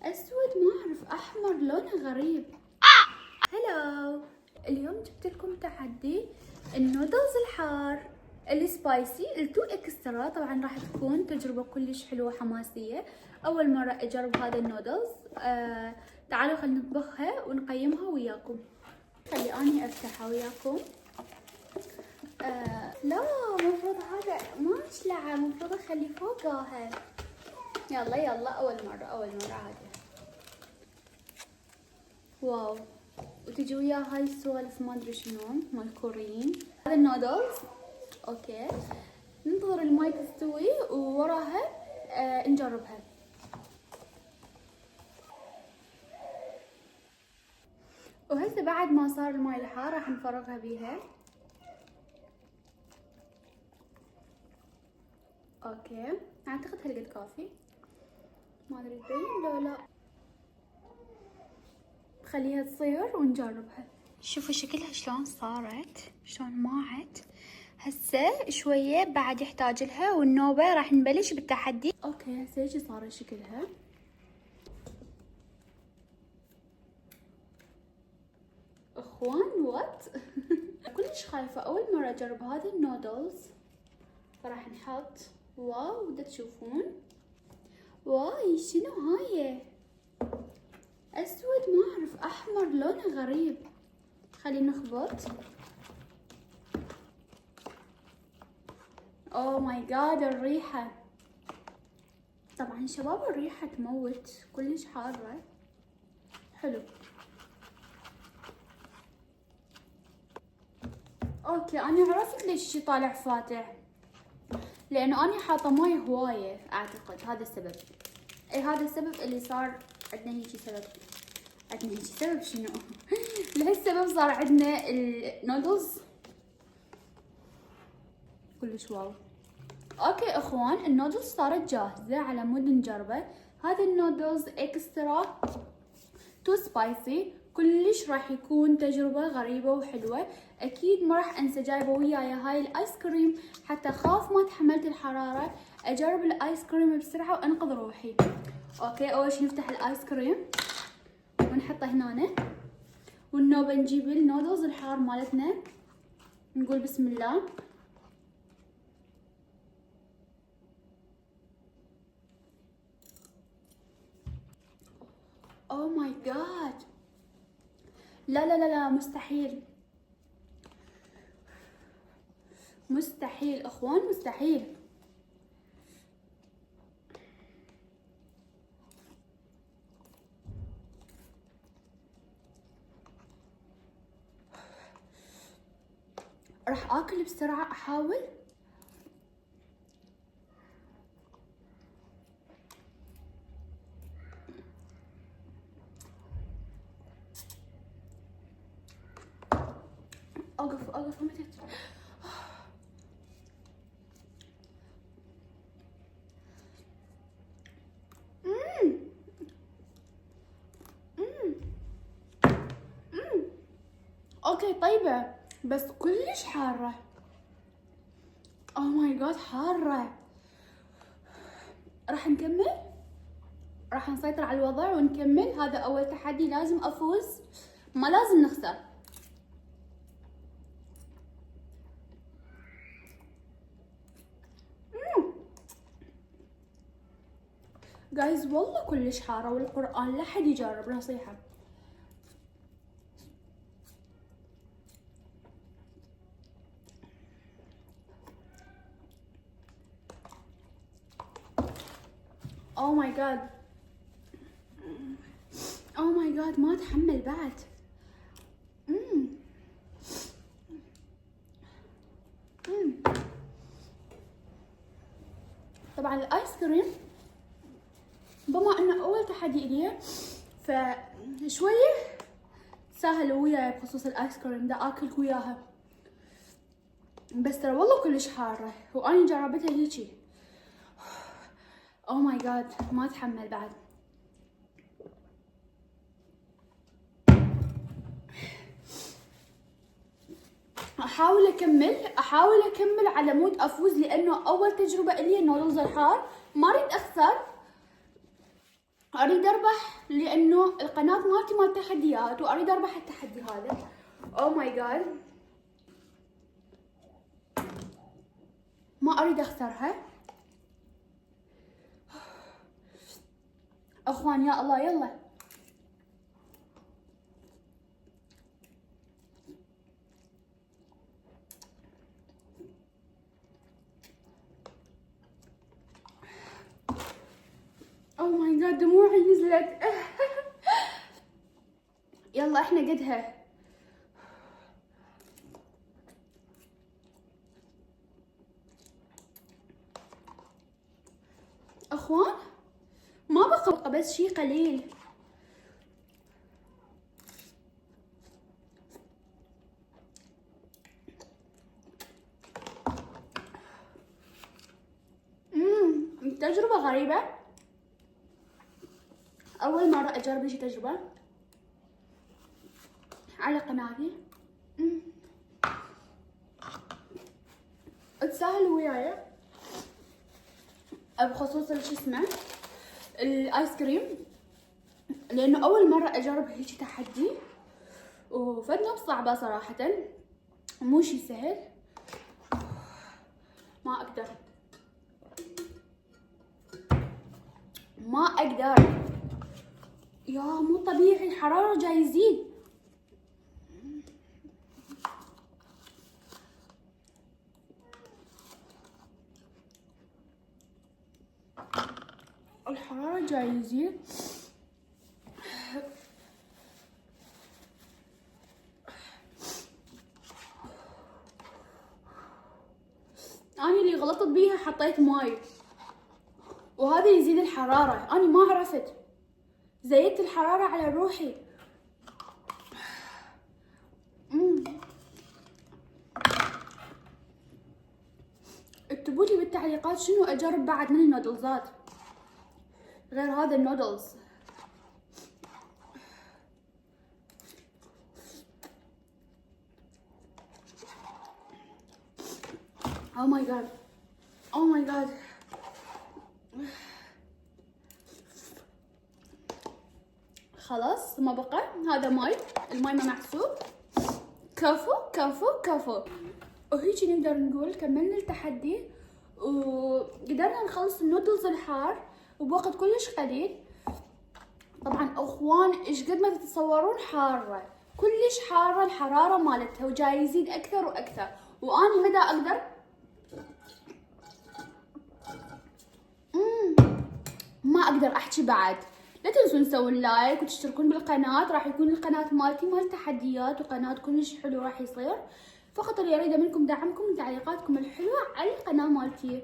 اسود ما اعرف، احمر لونه غريب. هلو، اليوم جبت لكم تحدي النودلز الحار السبايسي التو اكسترا. طبعا راح تكون تجربة كلش حلوة حماسية، اول مرة اجرب هذا النودلز. تعالوا خلينا نطبخها ونقيمها وياكم. خلي اني افتحها وياكم. لا، مفروض هذا ما اشلعه، مفروض اخلي فوقها. يلا اول مرة عادي. واو، وتجي وياها هاي السوالف ما ادري شنو مال كوريين. هذا النودلز. اوكي، ننتظر الماي تستوي ووراها نجربها. وهسه بعد ما صار الماي الحار راح نفرغها بيها. اوكي، اعتقد هالقد كافي، ما ادري تبين لو لا. خليها تصير ونجربها. شوفوا شكلها شلون صارت، شلون ماعت. هسه شوية بعد يحتاج لها والنوبة راح نبلش بالتحدي. اوكي، هسه هيجي صار شكلها. اخوان وات كلش خايفة، اول مرة اجرب هذه النودلز. فراح نحط، واو دا تشوفون، واي شنو هاي، اسود ما اعرف، احمر لونه غريب. خلينا نخبط. اوه ماي جاد الريحة، طبعا شباب الريحة تموت، كلش حارة. حلو. اوكي، انا عرفت ليش شي طالع فاتح، لانه انا حاطه ماي هوايه، اعتقد هذا السبب. اي هذا السبب اللي صار عندنا هيجي سبب. عندنا هيجي سبب شنو؟ لهالسبب صار عندنا النودلز كلش واو. اوكي اخوان، النودلز صارت جاهزه على مود نجربه. هذا النودلز اكسترا تو سبايسي، كلش راح يكون تجربة غريبة وحلوة. اكيد ما راح انسى جايبة وياي هاي الايس كريم، حتى خاف ما تحملت الحرارة اجرب الايس كريم بسرعة وانقذ روحي. اوكي، اول شي نفتح الايس كريم ونحطه هنا، والنوبة نجيب النودلز الحار مالتنا، نقول بسم الله. اوه ماي جاد، لا مستحيل، مستحيل اخوان، مستحيل. راح اكل بسرعة، احاول. اوقف متى. اوكي طيبة، بس كلش حارة. اوه ماي جاد حارة. راح نكمل، راح نسيطر على الوضع ونكمل. هذا اول تحدي، لازم افوز، ما لازم نخسر. جايز والله كلش حارة، والقرآن لا حد يجرب، نصيحة. اوه ماي جاد، اوه ماي جاد، ما اتحمل بعد. طبعا الايس كريم بما انه اول تحدي الي، فشوية سهل وياي بخصوص الايس كريم، دا اكل وياها. بس ترى والله كلش حارة، واني جربتها هيجي. اوه ماي جاد، ما اتحمل بعد. احاول اكمل على مود افوز، لانه اول تجربة الي النودلز الحار، ما اريد اخسر. اريد اربح لانه القناة مالتي مال تحديات واريد اربح التحدي هذا. او ماي جاد، ما اريد اخسرها. اخوان يا الله يلا. او ماي جاد دموعي نزلت. يلا احنا قدها. اخوان ما بقى بس شي قليل. تجربة غريبة، اول مرة اجرب شي تجربة على قناتي. تسهل وياي بخصوص شو اسمه الايس كريم، لانه اول مرة اجرب هيجي تحدي وفتنة صعبة صراحة، مو شي سهل. ما اقدر ما اقدر يا مو طبيعي، الحرارة جاي يزيد. الحرارة جاي يزيد. أنا اللي غلطت بيها حطيت ماي وهذا يزيد الحرارة، أنا ما عرفت، زيدت الحرارة على روحي. اكتبوا لي بالتعليقات شنو أجرب بعد من النودلزات غير هذا النودلز. Oh my god. Oh my god. خلاص ما بقى، هذا ماي، الماي ما محسوب. كفو كفو كفو. وهيجي نقدر نقول كملنا التحدي وقدرنا نخلص النودلز الحار وبوقت كلش قليل. طبعا اخوان ايش قد ما تتصورون حارة، كلش حارة الحرارة مالتها وجاي يزيد اكثر واكثر، واني مدى اقدر ما اقدر احكي بعد. لا تنسون تسوون لايك وتشتركون بالقناة، راح يكون القناة مالتي مال تحديات وقناة كلش حلو راح يصير. فقط اللي اريده منكم دعمكم وتعليقاتكم الحلوة على القناة مالتي.